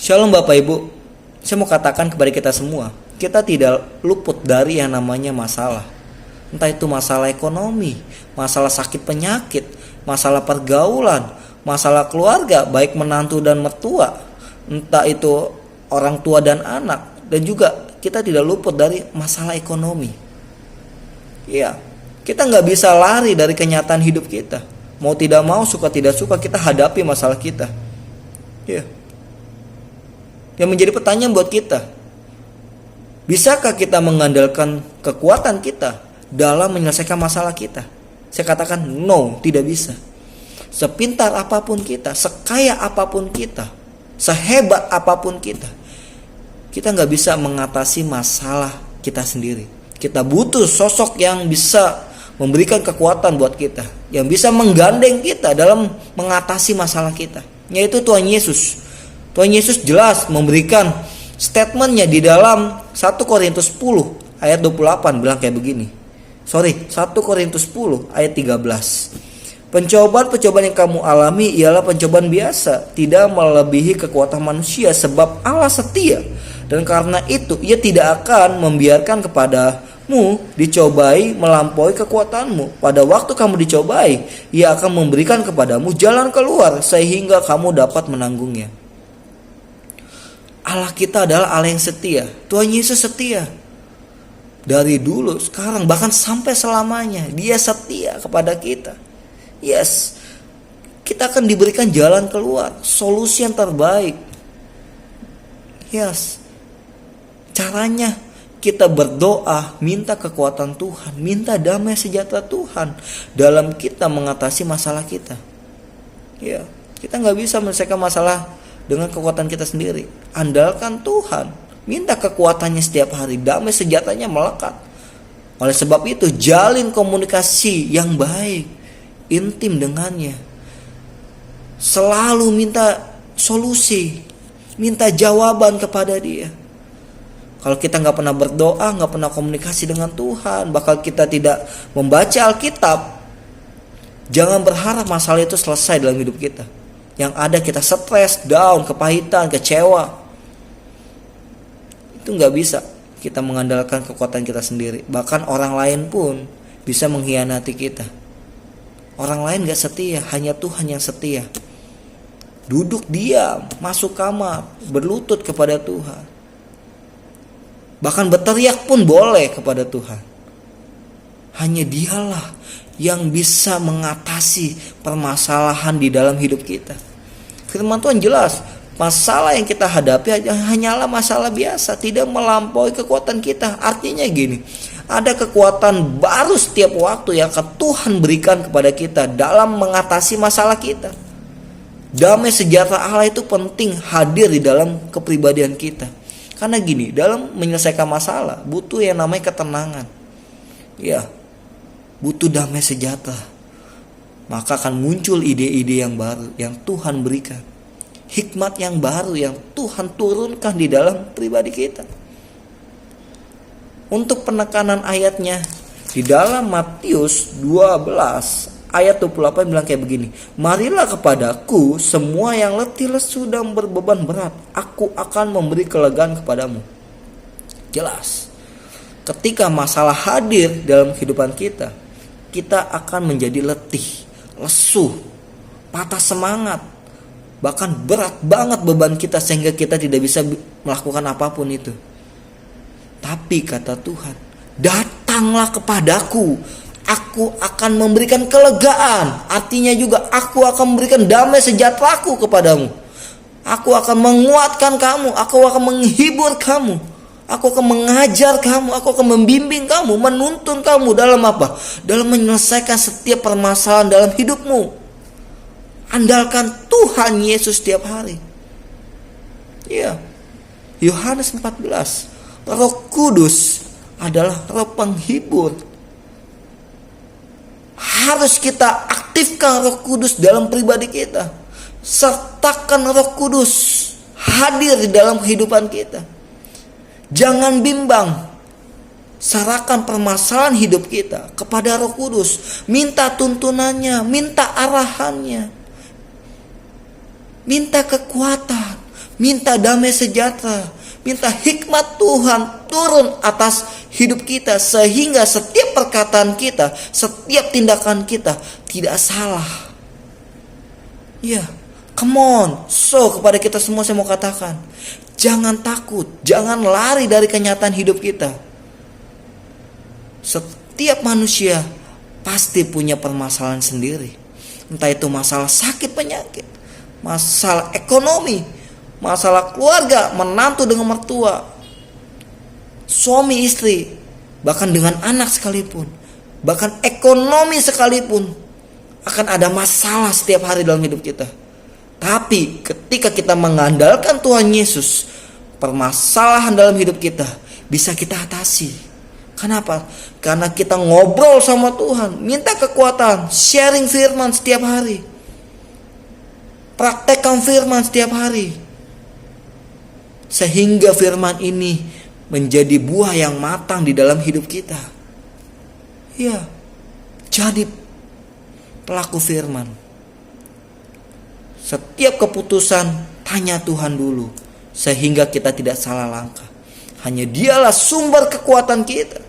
Shalom Bapak Ibu, saya mau katakan kepada kita semua, kita tidak luput dari yang namanya masalah. Entah itu masalah ekonomi, masalah sakit penyakit, masalah pergaulan, masalah keluarga, baik menantu dan mertua, entah itu orang tua dan anak, dan juga kita tidak luput dari masalah ekonomi. Iya, kita nggak bisa lari dari kenyataan hidup kita. Mau tidak mau, suka tidak suka, kita hadapi masalah kita. Iya. Yang menjadi pertanyaan buat kita, bisakah kita mengandalkan kekuatan kita dalam menyelesaikan masalah kita? Saya katakan no, tidak bisa. Sepintar apapun kita, sekaya apapun kita, sehebat apapun kita nggak bisa mengatasi masalah kita sendiri. Kita butuh sosok yang bisa memberikan kekuatan buat kita, yang bisa menggandeng kita dalam mengatasi masalah kita, yaitu Tuhan Yesus. Tuhan Yesus jelas memberikan statementnya di dalam 1 Korintus 10 ayat 28 bilang kayak begini. 1 Korintus 10 ayat 13. Pencobaan-pencobaan yang kamu alami ialah pencobaan biasa, tidak melebihi kekuatan manusia, sebab Allah setia. Dan karena itu Ia tidak akan membiarkan kepadamu dicobai melampaui kekuatanmu. Pada waktu kamu dicobai, Ia akan memberikan kepadamu jalan keluar sehingga kamu dapat menanggungnya. Allah kita adalah Allah yang setia. Tuhan Yesus setia. Dari dulu, sekarang, bahkan sampai selamanya. Dia setia kepada kita. Yes. Kita akan diberikan jalan keluar, solusi yang terbaik. Yes. Caranya kita berdoa, minta kekuatan Tuhan, minta damai sejahtera Tuhan dalam kita mengatasi masalah kita. Ya, kita nggak bisa menyelesaikan masalah dengan kekuatan kita sendiri. Andalkan Tuhan, minta kekuatannya setiap hari, damai sejatanya melekat. Oleh sebab itu, jalin komunikasi yang baik, intim dengannya. Selalu minta solusi, minta jawaban kepada Dia. Kalau kita nggak pernah berdoa, nggak pernah komunikasi dengan Tuhan, bakal kita tidak membaca Alkitab, jangan berharap masalah itu selesai dalam hidup kita. Yang ada kita stres, down, kepahitan, kecewa. Itu nggak bisa kita mengandalkan kekuatan kita sendiri. Bahkan orang lain pun bisa mengkhianati kita. Orang lain nggak setia, hanya Tuhan yang setia. Duduk diam, masuk kamar, berlutut kepada Tuhan. Bahkan berteriak pun boleh kepada Tuhan. Hanya Dialah yang bisa mengatasi permasalahan di dalam hidup kita. Firman Tuhan jelas, masalah yang kita hadapi hanyalah masalah biasa, tidak melampaui kekuatan kita. Artinya gini, ada kekuatan baru setiap waktu yang akan Tuhan berikan kepada kita dalam mengatasi masalah kita. Damai sejahtera Allah itu penting hadir di dalam kepribadian kita. Karena gini, dalam menyelesaikan masalah butuh yang namanya ketenangan. Ya, butuh damai sejahtera. Maka akan muncul ide-ide yang baru yang Tuhan berikan. Hikmat yang baru yang Tuhan turunkan di dalam pribadi kita. Untuk penekanan ayatnya, di dalam Matius 12 ayat 28 bilang kayak begini. Marilah kepadaku semua yang letih lesu dan berbeban berat, aku akan memberi kelegaan kepadamu. Jelas, ketika masalah hadir dalam kehidupan kita, kita akan menjadi letih, lesu, patah semangat, bahkan berat banget beban kita sehingga kita tidak bisa melakukan apapun itu. Tapi kata Tuhan, datanglah kepadaku, aku akan memberikan kelegaan. Artinya juga aku akan memberikan damai sejahteraku kepadamu. Aku akan menguatkan kamu, aku akan menghibur kamu, aku akan mengajar kamu, aku akan membimbing kamu, menuntun kamu dalam apa? Dalam menyelesaikan setiap permasalahan dalam hidupmu. Andalkan Tuhan Yesus setiap hari. Ya, Yohanes 14. Roh Kudus adalah roh penghibur. Harus kita aktifkan Roh Kudus dalam pribadi kita. Sertakan Roh Kudus hadir di dalam kehidupan kita. Jangan bimbang. Serahkan permasalahan hidup kita kepada Roh Kudus. Minta tuntunannya, minta arahannya. Minta kekuatan, minta damai sejahtera, minta hikmat Tuhan turun atas hidup kita, sehingga setiap perkataan kita, setiap tindakan kita tidak salah. Ya, come on. So, kepada kita semua saya mau katakan, jangan takut, jangan lari dari kenyataan hidup kita. Setiap manusia pasti punya permasalahan sendiri. Entah itu masalah sakit penyakit, masalah ekonomi, masalah keluarga, menantu dengan mertua, suami istri, bahkan dengan anak sekalipun, bahkan ekonomi sekalipun, akan ada masalah setiap hari dalam hidup kita. Tapi ketika kita mengandalkan Tuhan Yesus, permasalahan dalam hidup kita bisa kita atasi. Kenapa? Karena kita ngobrol sama Tuhan, minta kekuatan, sharing firman setiap hari, praktekkan firman setiap hari, sehingga firman ini menjadi buah yang matang di dalam hidup kita. Ya, jadi pelaku firman. Setiap keputusan tanya Tuhan dulu, sehingga kita tidak salah langkah. Hanya Dialah sumber kekuatan kita,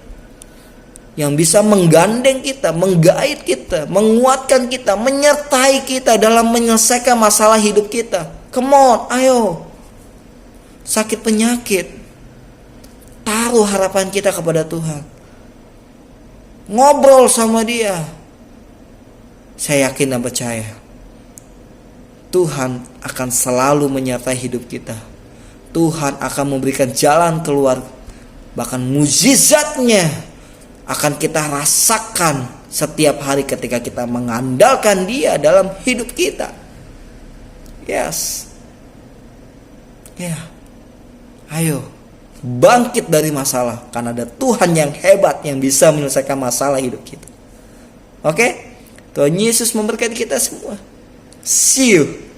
yang bisa menggandeng kita, menggait kita, menguatkan kita, menyertai kita dalam menyelesaikan masalah hidup kita. Come on, ayo. Sakit penyakit, taruh harapan kita kepada Tuhan. Ngobrol sama Dia. Saya yakin dan percaya Tuhan akan selalu menyertai hidup kita. Tuhan akan memberikan jalan keluar, bahkan mukjizatnya akan kita rasakan setiap hari ketika kita mengandalkan Dia dalam hidup kita. Yes. Ya. Ayo, bangkit dari masalah, karena ada Tuhan yang hebat yang bisa menyelesaikan masalah hidup kita. Oke? Tuhan Yesus memberkati kita semua. See you.